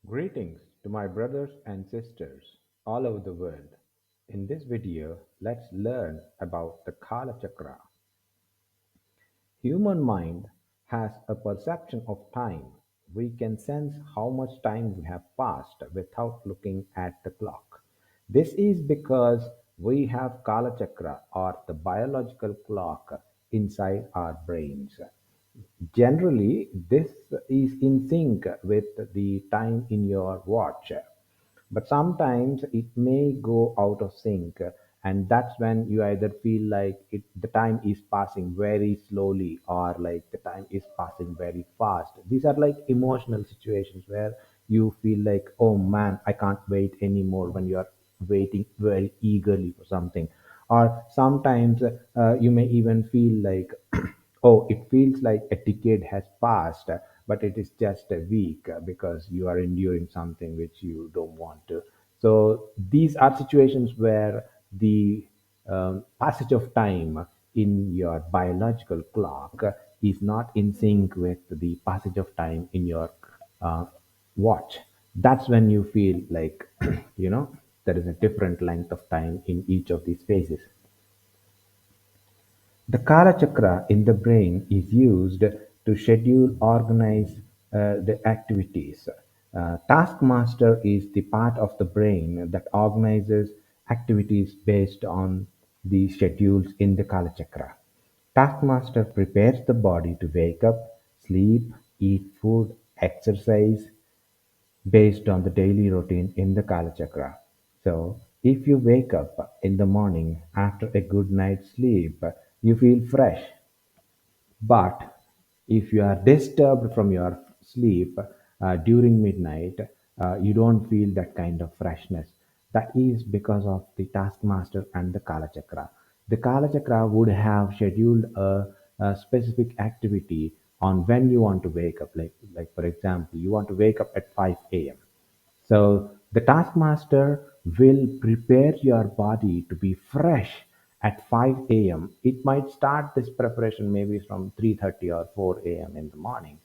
Greetings to my brothers and sisters all over the world. In this video, let's learn about the Kaalachakra. Human mind has a perception of time. We can sense how much time we have passed without looking at the clock. This is because we have Kaalachakra or the biological clock inside our brains. Generally, this is in sync with the time in your watch, but sometimes it may go out of sync, and that's when you either feel like the time is passing very slowly or like the time is passing very fast. These are like emotional situations where you feel like, oh man, I can't wait anymore, when you are waiting very eagerly for something. Or sometimes you may even feel like oh, it feels like a decade has passed, but it is just a week because you are enduring something which you don't want to. So these are situations where the passage of time in your biological clock is not in sync with the passage of time in your uh, watch. That's when you feel like, there is a different length of time in each of these phases. The Kaalachakra in the brain is used to schedule, organize the activities. Taskmaster is the part of the brain that organizes activities based on the schedules in the Kaalachakra. Taskmaster prepares the body to wake up, sleep, eat food, exercise, based on the daily routine in the Kalachakra. So, if you wake up in the morning after a good night's sleep, you feel fresh. But if you are disturbed from your sleep during midnight, you don't feel that kind of freshness. That is because of the taskmaster and the Kala Chakra. The Kala Chakra would have scheduled a specific activity on when you want to wake up. Like for example, you want to wake up at 5 a.m. So the taskmaster will prepare your body to be fresh at 5 a.m. It might start this preparation maybe from 3:30 or 4 a.m. in the morning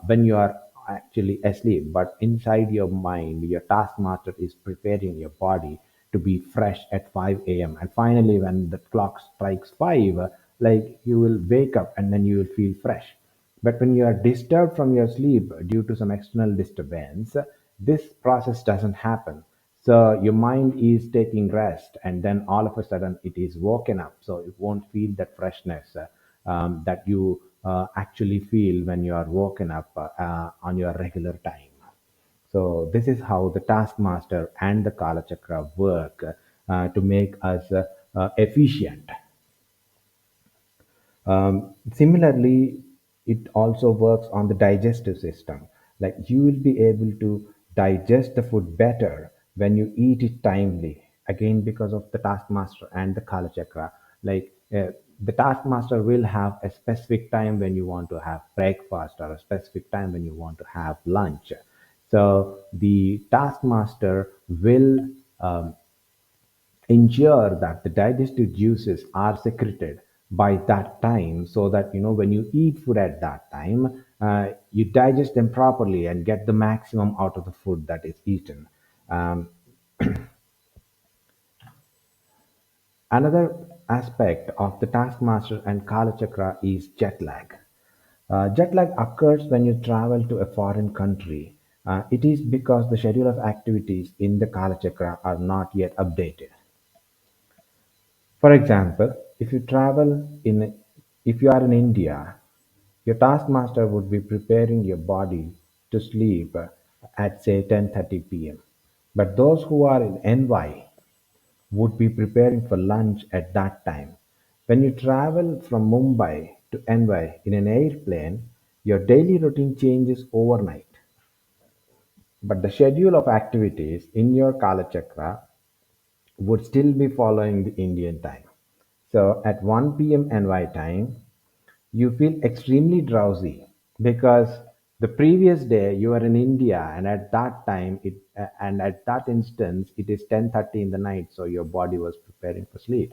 when you are actually asleep. But inside your mind, your taskmaster is preparing your body to be fresh at 5 a.m. And finally, when the clock strikes 5, like you will wake up and then you will feel fresh. But when you are disturbed from your sleep due to some external disturbance, this process doesn't happen. So your mind is taking rest, and then all of a sudden it is woken up. So it won't feel that freshness that you actually feel when you are woken up on your regular time. So this is how the taskmaster and the Kala Chakra work to make us efficient. Similarly, it also works on the digestive system. Like you will be able to digest the food better when you eat it timely. Again, because of the taskmaster and the Kala Chakra, like the taskmaster will have a specific time when you want to have breakfast or a specific time when you want to have lunch. So the taskmaster will ensure that the digestive juices are secreted by that time, so that when you eat food at that time, you digest them properly and get the maximum out of the food that is eaten. um, Another aspect of the taskmaster and kala chakra is jet lag. Jet lag occurs when you travel to a foreign country. It is because the schedule of activities in the kala chakra are not yet updated. For example, if you are in India, your taskmaster would be preparing your body to sleep at say 10:30 p.m. But those who are in NY would be preparing for lunch at that time. When you travel from Mumbai to NY in an airplane, your daily routine changes overnight. But the schedule of activities in your Kala Chakra would still be following the Indian time. So at 1 p.m. NY time, you feel extremely drowsy because the previous day you are in India, and at that time and at that instance it is 10:30 in the night, so your body was preparing for sleep.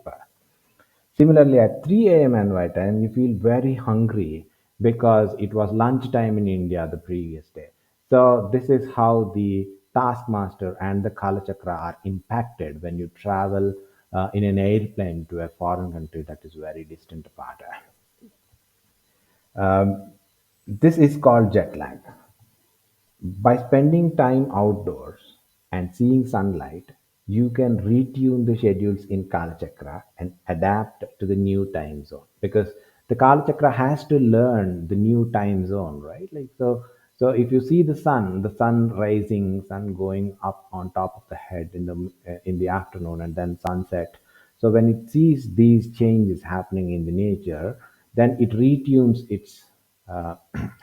Similarly, at 3 a.m. NY time, you feel very hungry because it was lunchtime in India the previous day. So this is how the taskmaster and the Kalachakra are impacted when you travel in an airplane to a foreign country that is very distant apart. This is called jet lag. By spending time outdoors and seeing sunlight, you can retune the schedules in Kalachakra and adapt to the new time zone because the Kalachakra has to learn the new time zone, right? So if you see the sun rising, sun going up on top of the head in the afternoon, and then sunset. So when it sees these changes happening in the nature, then it retunes its uh,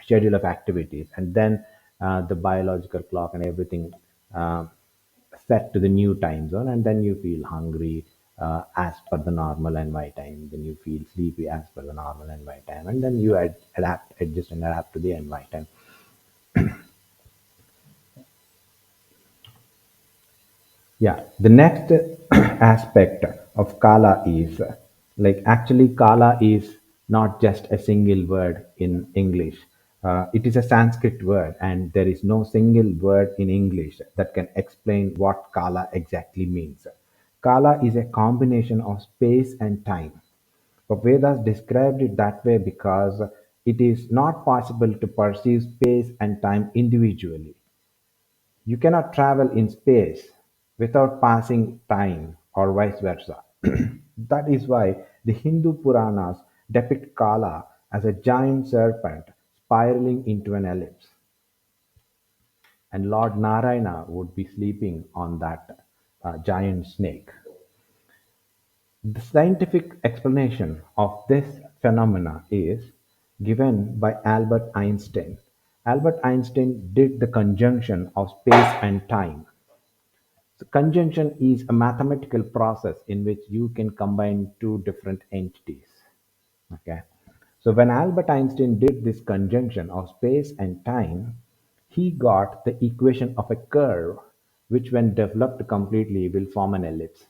schedule of activities, and then the biological clock and everything uh, set to the new time zone, and then you feel hungry as per the normal NY time, then you feel sleepy as per the normal NY time, and then you adjust and adapt to the NY time. Yeah, the next aspect of Kala is actually Kala is not just a single word in English. It is a Sanskrit word, and there is no single word in English that can explain what Kala exactly means. Kala is a combination of space and time. The Vedas described it that way because it is not possible to perceive space and time individually. You cannot travel in space without passing time or vice versa. That is why the Hindu Puranas depict Kala as a giant serpent spiraling into an ellipse, and Lord Narayana would be sleeping on that giant snake. The scientific explanation of this phenomena is given by Albert Einstein. Albert Einstein did the conjunction of space and time. So conjunction is a mathematical process in which you can combine two different entities. Okay. So when Albert Einstein did this conjunction of space and time, he got the equation of a curve which when developed completely will form an ellipse.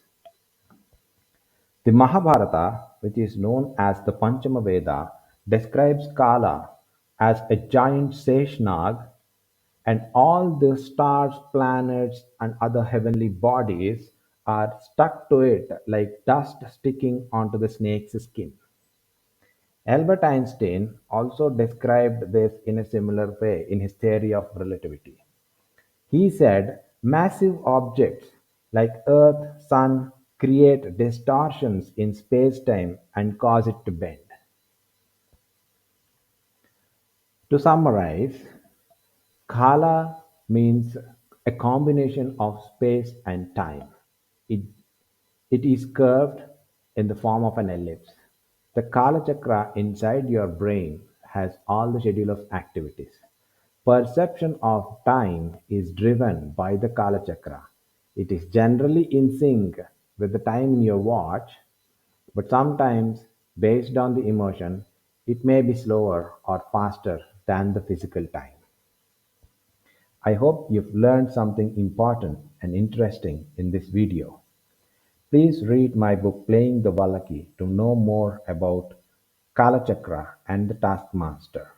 The Mahabharata, which is known as the Panchama Veda, describes Kala as a giant Seshnag, and all the stars, planets, and other heavenly bodies are stuck to it like dust sticking onto the snake's skin. Albert Einstein also described this in a similar way in his theory of relativity. He said massive objects like Earth, Sun create distortions in space-time and cause it to bend. To summarize, Kala means a combination of space and time. It, it is curved in the form of an ellipse. The Kala Chakra inside your brain has all the schedule of activities. Perception of time is driven by the Kala Chakra. It is generally in sync with the time in your watch, but sometimes, based on the emotion, it may be slower or faster than the physical time. I hope you've learned something important and interesting in this video. Please read my book Playing the Valaki to know more about Kalachakra and the Taskmaster.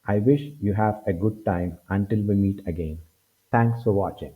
I wish you have a good time until we meet again. Thanks for watching.